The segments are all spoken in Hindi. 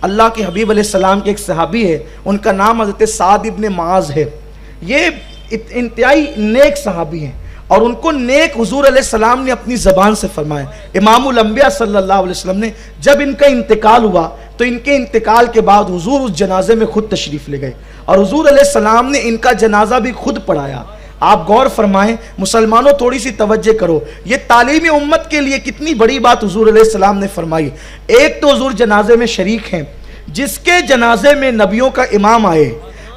अल्लाह के हबीब अलैहिस्सलाम के एक सहाबी है, उनका नाम हज़रत साद इब्न माज है। ये इंतहाई नेक सहाबी हैं और उनको नेक हुजूर अलैहिस्सलाम ने अपनी ज़बान से फरमाया। इमामुल अंबिया सल्लल्लाहु अलैहि वसल्लम ने जब इनका इंतकाल हुआ तो इनके इंतकाल के बाद हुजूर उस जनाजे में खुद तशरीफ़ ले गए और हुजूर अलैहिस्सलाम ने इनका जनाजा भी खुद पढ़ाया। आप गौर फरमाएं, मुसलमानों थोड़ी सी तवज्जो करो, ये तालीम उम्मत के लिए कितनी बड़ी बात हुजूर अलैहिस्सलाम ने फरमाई। एक तो हुजूर जनाजे में शरीक हैं, जिसके जनाजे में नबियों का इमाम आए।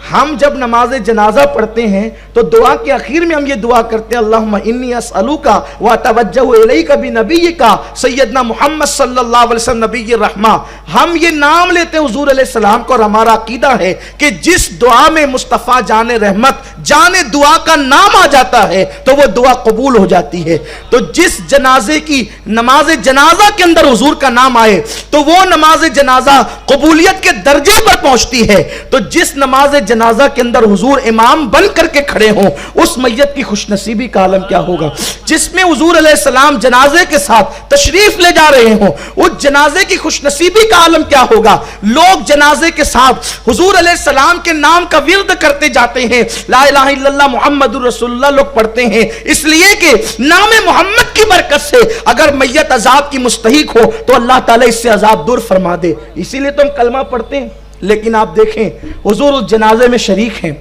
हम जब नमाज जनाजा पढ़ते हैं तो दुआ के आखिर में हम ये दुआ करते हैं, अल्लाहुम्मा इन्नी अस्अलुका व अतवज्जहु इलैका बिनबिय्यिका सय्यदना मुहम्मद सल्लल्लाहु अलैहि वसल्लम नबिय्यिर रहमा। हम ये नाम लेते हैं हुजूर अलैहिस्सलाम को और हमारा अकीदा है कि जिस दुआ में मुस्तफ़ा जाने रहमत जाने दुआ का नाम आ जाता है तो वो दुआ कबूल हो जाती है। तो जिस जनाजे की नमाज जनाजा के अंदर हुजूर का नाम आए तो वो नमाज जनाजा कबूलियत के दर्जे पर पहुंचती है। तो जिस नमाज जनाजा के अंदर हुजूर इमाम बन करके खड़े हों, उस मैयत की खुशनसीबी का आलम क्या होगा। जिसमें हुजूर अलैहिस्सलाम जनाजे के साथ तशरीफ ले जा रहे हों, उस जनाजे की खुशनसीबी का आलम क्या होगा। लोग जनाजे के साथ हुजूर अलैहिस्सलाम के नाम का विर्द करते जाते हैं, ला इलाहा इल्लल्लाह मुहम्मदुर रसूलुल्लाह लोग पढ़ते हैं, इसलिए कि नाम मोहम्मद की बरकत से अगर मैयत अजाब की मुस्तहिक हो तो अल्लाह ताला इससे अजाब दूर फरमा दे। इसीलिए तो हम कलमा पढ़ते हैं। लेकिन आप देखें, हुजूर उस जनाजे में शरीक हैं,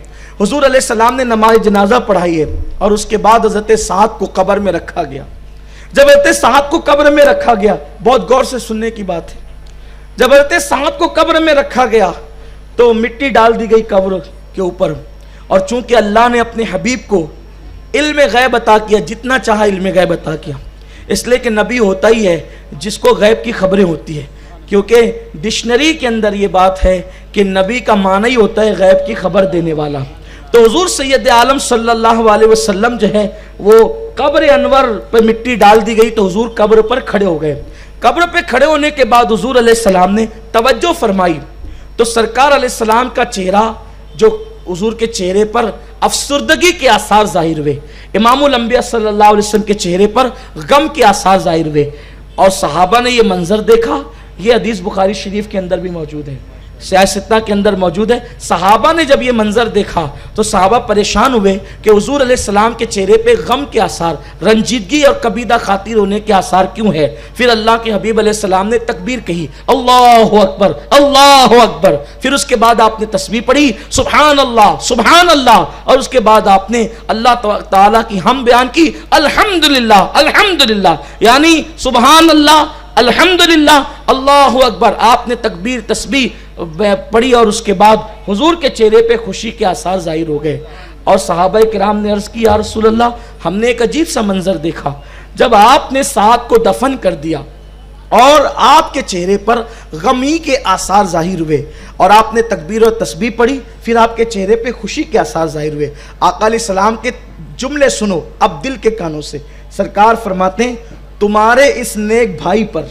हुजूर अलैहिस्सलाम ने नमाज जनाजा पढ़ाई है और उसके बाद हज़रत साद को कब्र में रखा गया। जब हज़रत साद को कब्र में रखा गया, बहुत गौर से सुनने की बात है, जब हज़रत साद को कब्र में रखा गया तो मिट्टी डाल दी गई कब्र के ऊपर। और चूंकि अल्लाह ने अपने हबीब को इल्म गैब अता किया, जितना चाहा इल्म गैब अता किया, इसलिए कि नबी होता ही है जिसको गैब की खबरें होती है। क्योंकि डिक्शनरी के अंदर ये बात है कि नबी का माना ही होता है गैब की खबर देने वाला। तो हुजूर सैयद आलम सल्लल्लाहु अलैहि वसल्लम जो है वो कब्र अनवर पे मिट्टी डाल दी गई तो हुजूर कब्र पर खड़े हो गए। कब्र पे खड़े होने के बाद हुजूर अलैहिस्सलाम ने तवज्जो फरमाई तो सरकार अलैहिस्सलाम का चेहरा, जो हुजूर के चेहरे पर अफसुर्दगी के आसार जाहिर हुए, इमामुल अंबिया सल्लल्लाहु अलैहि वसल्लम के चेहरे पर गम के आसार जाहिर हुए। और सहाबा ने यह मंजर देखा। ये हदीस बुखारी शरीफ के अंदर भी मौजूद है, सियासत्ता के अंदर मौजूद है। सहाबा ने जब ये मंजर देखा तो सहाबा परेशान हुए कि हुजूर अलैहिस्सलाम के चेहरे पे गम के आसार, रंजीदगी और कबीदा खातिर होने के आसार क्यों है। फिर अल्लाह के हबीब अलैहिस्सलाम ने तकबीर कही, अल्लाहु अकबर अल्लाहु अकबर। फिर उसके बाद आपने तस्बीह पढ़ी, सुभान अल्लाह, और उसके बाद आपने अल्लाह ताला की हम बयान की, अल्हम्दुलिल्लाह अल्हम्दुलिल्लाह, यानी सुभान अल्लाह अल्हम्दुलिल्लाह अल्लाहु अकबर। आपने तकबीर तस्बीह पढ़ी और उसके बाद हुजूर के चेहरे पे खुशी के आसार जाहिर हो गए। और सहाबाए किराम ने अर्ज की, या रसूल अल्लाह, हमने एक अजीब सा मंजर देखा। जब आपने साद को दफन कर दिया और आपके चेहरे पर गमी के आसार जाहिर हुए और आपने तकबीर और तस्बीह पढ़ी, फिर आपके चेहरे पे खुशी के आसार जाहिर हुए। आका अलैहिस्सलाम के जुमले सुनो अब दिल के कानों से। सरकार फरमाते हैं, तुम्हारे इस नेक भाई पर,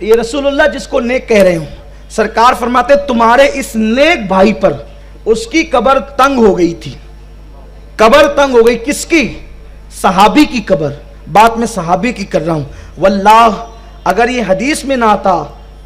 ये रसूलुल्लाह जिसको नेक कह रहे हो, सरकार फरमाते तुम्हारे इस नेक भाई पर उसकी कब्र तंग हो गई थी। कब्र तंग हो गई किसकी? सहाबी की कब्र। बात मैं सहाबी की कर रहा हूं। वल्लाह अगर ये हदीस में ना आता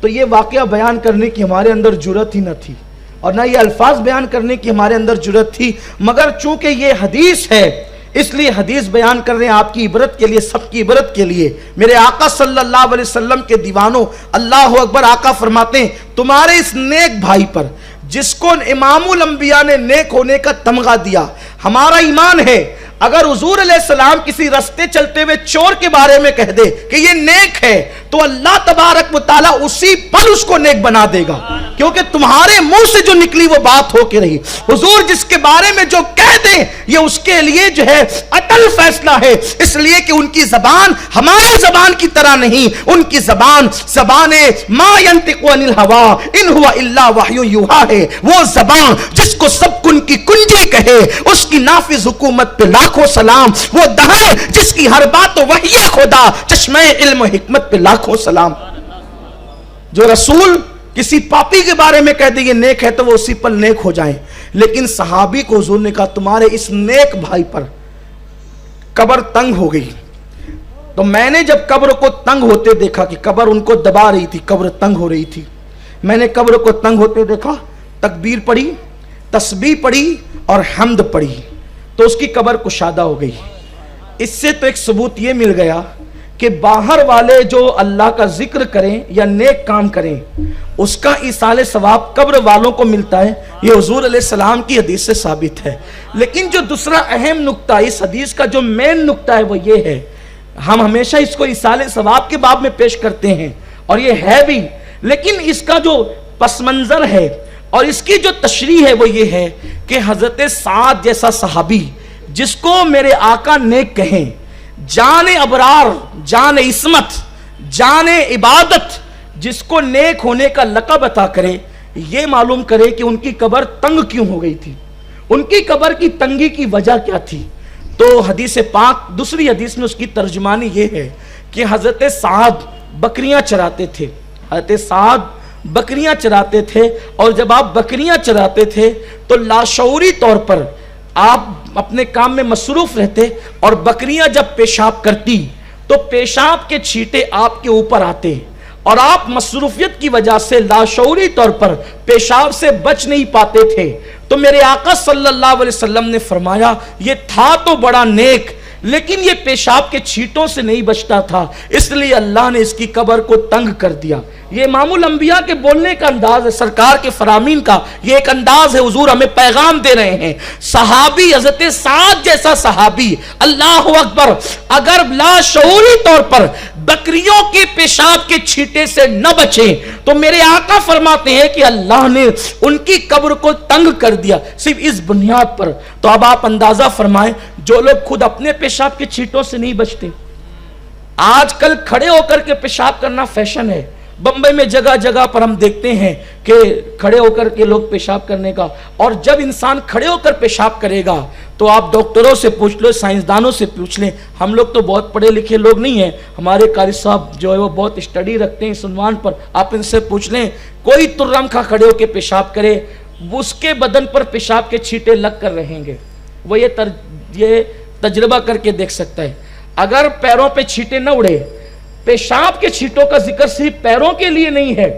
तो ये वाकया बयान करने की हमारे अंदर जुर्रत ही न थी और ना ये अल्फाज बयान करने की हमारे अंदर जुर्रत थी। मगर चूंकि ये हदीस है इसलिए हदीस बयान कर रहे हैं आपकी इबरत के लिए, सबकी इबरत के लिए। मेरे आका सल्लल्लाहु अलैहि वसल्लम के दीवानों, अल्लाहु अकबर। आका फरमाते हैं तुम्हारे इस नेक भाई पर जिसको इमामुल अंबिया ने नेक होने का तमगा दिया, हमारा ईमान है अगर हुजूर अलैहिस्सलाम किसी रास्ते चलते हुए चोर के बारे में कह दे कि ये नेक है तो अल्लाह तबारक व तआला उसी पर उसको नेक बना देगा, क्योंकि तुम्हारे मुंह से जो निकली वो बात होके रही। हुजूर जिसके बारे में जो कह दे ये उसके लिए जो है अटल फैसला है, इसलिए कि उनकी जबान हमारी जबान की तरह नहीं, उनकी जबान ज़बाने मा यंतिकु अनिल हवा इन हुवा इल्ला वहयु युहा है। वो जबान जिसको सब कुन की कुंजी कहे, उसकी नाफिज हुकूमत पे लाखों सलाम। वो दहर जिसकी हर बात तो वही खुदा, चश्मे इल्म हिकमत पे लाखों सलाम। जो रसूल किसी पापी के बारे में कह दे ये नेक है तो वो उसी पर नेक हो जाए, लेकिन सहाबी को हुजूर ने कहा तुम्हारे इस नेक भाई पर कब्र तंग हो गई। तो मैंने जब कब्र को तंग होते देखा कि कब्र उनको दबा रही थी, कब्र तंग हो रही थी, मैंने कब्र को तंग होते देखा, तकबीर पढ़ी, तस्बीह पढ़ी और हम्द पढ़ी, तो उसकी कब्र कुशादा हो गई। इससे तो एक सबूत ये मिल गया कि बाहर वाले जो अल्लाह का जिक्र करें या नेक काम करें, उसका ईसाले सवाब कब्र वालों को मिलता है। ये हुजूर अलैहिस्सलाम की हदीस से साबित है। लेकिन जो दूसरा अहम नुक्ता, इस हदीस का जो मेन नुक्ता है वो ये है, हम हमेशा इसको ईसाले सवाब के बाब में पेश करते हैं और ये है भी, लेकिन इसका जो पस मंजर है और इसकी जो तशरीह है वो ये है कि हजरत साद जैसा सहाबी, जिसको मेरे आका नेक कहें, जाने अबरार, जाने इस्मत, जाने इबादत, जिसको नेक होने का लक़ब अता करे, ये मालूम करे कि उनकी कब्र तंग क्यों हो गई थी, उनकी कब्र की तंगी की वजह क्या थी। तो हदीस पाक, दूसरी हदीस में उसकी तर्जुमानी ये है कि हजरत साद बकरियां चराते थे, हजरत साद बकरियां चराते थे, और जब आप बकरियां चराते थे तो लाशऊरी तौर पर आप अपने काम में मसरूफ रहते, और बकरियां जब पेशाब करती तो पेशाब के छींटे आपके ऊपर आते, और आप मसरूफियत की वजह से लाशऊरी तौर पर पेशाब से बच नहीं पाते थे। तो मेरे आका सल्लल्लाहु अलैहि वसल्लम ने फरमाया, ये था तो बड़ा नेक, लेकिन ये पेशाब के छींटों से नहीं बचता था, इसलिए अल्लाह ने इसकी कब्र को तंग कर दिया। ये इमामुल अंबिया के बोलने का अंदाज है, सरकार के फरामीन का ये एक अंदाज है। हुजूर हमें पैगाम दे रहे हैं, सहाबी हजरत साद जैसा सहाबी, अल्लाह अकबर, अगर लाशऊरी तौर पर बकरियों के पेशाब के छींटे से न बचे तो मेरे आका फरमाते हैं कि अल्लाह ने उनकी कब्र को तंग कर दिया, सिर्फ इस बुनियाद पर। तो अब आप अंदाजा फरमाएं, जो लोग खुद अपने पेशाब के छींटों से नहीं बचते, आजकल खड़े होकर के पेशाब करना फैशन है। बंबई में जगह जगह पर हम देखते हैं कि खड़े होकर के लोग पेशाब करने का, और जब इंसान खड़े होकर पेशाब करेगा तो आप डॉक्टरों से पूछ लो, साइंसदानों से पूछ लें, हम लोग तो बहुत पढ़े लिखे लोग नहीं हैं, हमारे कारी साहब जो है वो बहुत स्टडी रखते हैं इस उन्वान पर, आप इनसे पूछ लें, कोई तुर्रम खा खड़े होकर पेशाब करे, उसके बदन पर पेशाब के छींटे लग कर रहेंगे, वो ये तजर्बा करके देख सकता है। अगर पैरों पे छींटे न उड़े, पेशाब के छींटों का जिक्र सिर्फ पैरों के लिए नहीं है,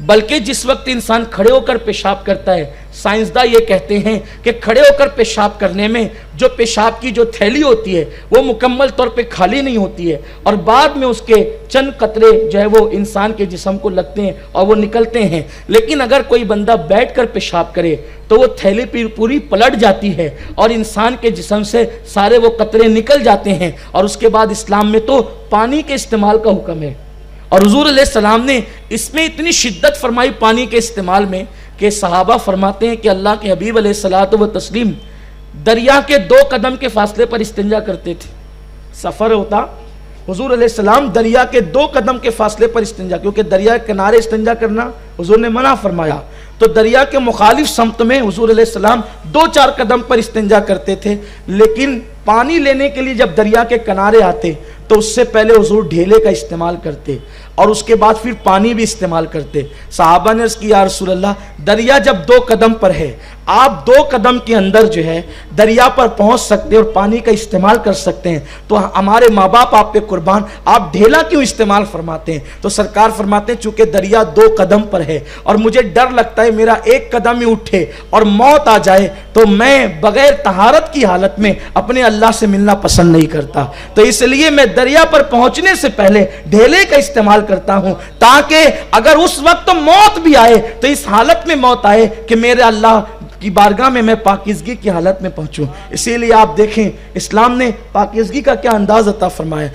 बल्कि जिस वक्त इंसान खड़े होकर पेशाब करता है, साइंसदान ये कहते हैं कि खड़े होकर पेशाब करने में जो पेशाब की जो थैली होती है वो मुकम्मल तौर पे खाली नहीं होती है, और बाद में उसके चंद कतरे जो है वो इंसान के जिस्म को लगते हैं और वो निकलते हैं। लेकिन अगर कोई बंदा बैठकर पेशाब करे तो वो थैली पूरी पलट जाती है और इंसान के जिस्म से सारे वो कतरे निकल जाते हैं, और उसके बाद इस्लाम में तो पानी के इस्तेमाल का हुक्म है। और हुजूर अलैहिस्सलाम ने इसमें इतनी शिद्दत फरमाई पानी के इस्तेमाल में कि सहाबा फरमाते हैं कि अल्लाह के हबीब अलैहिस्सलातु व तस्लीम दरिया के 2 कदम के फासले पर इस्तिंजा करते थे। सफ़र होता, हुजूर अलैहिस्सलाम दरिया के 2 कदम के फासले पर इस्तिंजा, क्योंकि दरिया के किनारे इस्तिंजा करना हुजूर ने मना फरमाया, तो दरिया के मुखालिफ समत में हुजूर अलैहिस्सलाम 2-4 कदम पर इस्तिंजा करते थे। लेकिन पानी लेने के लिए जब दरिया के किनारे आते तो उससे पहले हुजूर ढेले का इस्तेमाल करते और उसके बाद फिर पानी भी इस्तेमाल करते। सहाबा ने अर्ज़ की, या रसूल अल्लाह, दरिया जब 2 कदम पर है, आप 2 कदम के अंदर जो है दरिया पर पहुंच सकते हैं और पानी का इस्तेमाल कर सकते हैं, तो हमारे माँ बाप आप पे कुर्बान, आप ढेला क्यों इस्तेमाल फरमाते हैं? तो सरकार फरमाते हैं, चूंकि दरिया 2 कदम पर है और मुझे डर लगता है मेरा 1 कदम ही उठे और मौत आ जाए, तो मैं बगैर तहारत की हालत में अपने अल्लाह से मिलना पसंद नहीं करता, तो इसलिए मैं दरिया पर पहुंचने से पहले ढेले का इस्तेमाल करता हूं, ताकि अगर उस वक्त मौत भी आए तो इस हालत में मौत आए कि मेरे अल्लाह की बारगाह में मैं पाकीज़गी की हालत में पहुंचूं। इसीलिए आप देखें इस्लाम ने पाकीज़गी का क्या अंदाज अता फरमाया।